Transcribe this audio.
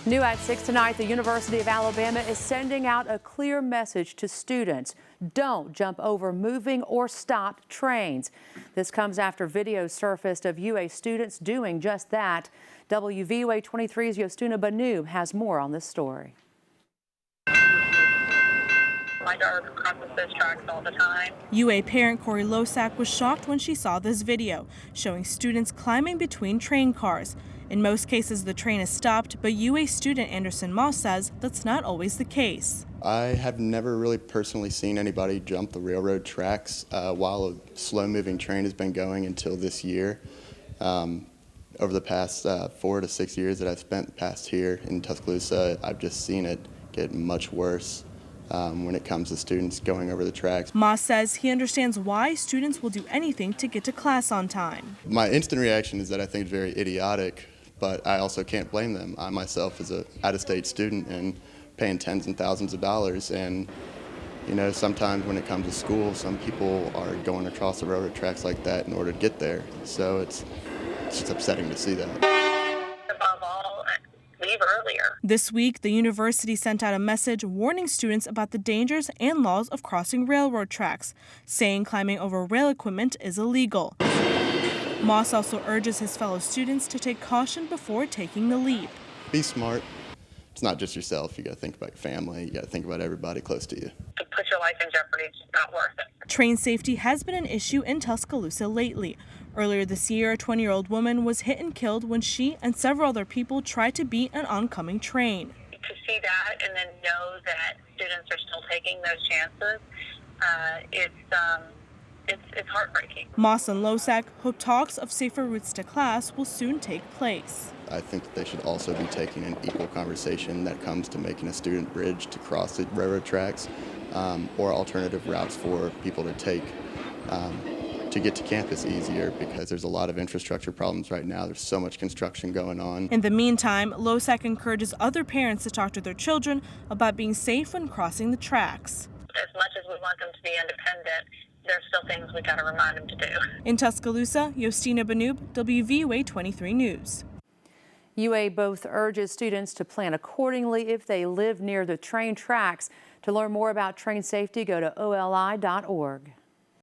New at 6 tonight, the University of Alabama is sending out a clear message to students. Don't jump over moving or stopped trains. This comes after video surfaced of UA students doing just that. WVUA 23's Yostina Banoob has more on this story. My daughter crosses those tracks all the time. UA parent Corey Losak was shocked when she saw this video showing students climbing between train cars. In most cases, the train is stopped, but UA student Anderson Moss says that's not always the case. I have never really personally seen anybody jump the railroad tracks while a slow-moving train has been going until this year. Over the past 4 to 6 years that I've spent past here in Tuscaloosa, I've just seen it get much worse when it comes to students going over the tracks. Moss says he understands why students will do anything to get to class on time. My instant reaction is that I think it's very idiotic, but I also can't blame them. I myself is an out-of-state student and paying tens and thousands of dollars, and you know, sometimes when it comes to school, some people are going across the railroad tracks like that in order to get there. So it's just upsetting to see that. Above all, leave earlier. This week, the university sent out a message warning students about the dangers and laws of crossing railroad tracks, saying climbing over rail equipment is illegal. Moss also urges his fellow students to take caution before taking the leap. Be smart. It's not just yourself. You got to think about your family. You got to think about everybody close to you. To put your life in jeopardy is just not worth it. Train safety has been an issue in Tuscaloosa lately. Earlier this year, a 20-year-old woman was hit and killed when she and several other people tried to beat an oncoming train. To see that and then know that students are still taking those chances, it's heartbreaking. Moss and Losak hope talks of safer routes to class will soon take place. I think that they should also be taking an equal conversation that comes to making a student bridge to cross the railroad tracks or alternative routes for people to take to get to campus easier, because there's a lot of infrastructure problems right now. There's so much construction going on. In the meantime, Losak encourages other parents to talk to their children about being safe when crossing the tracks. As much as we want them to be independent, there's still things we got to remind them to do. In Tuscaloosa, Yostina Banoob, WVUA 23 News. UA both urges students to plan accordingly if they live near the train tracks. To learn more about train safety, go to oli.org.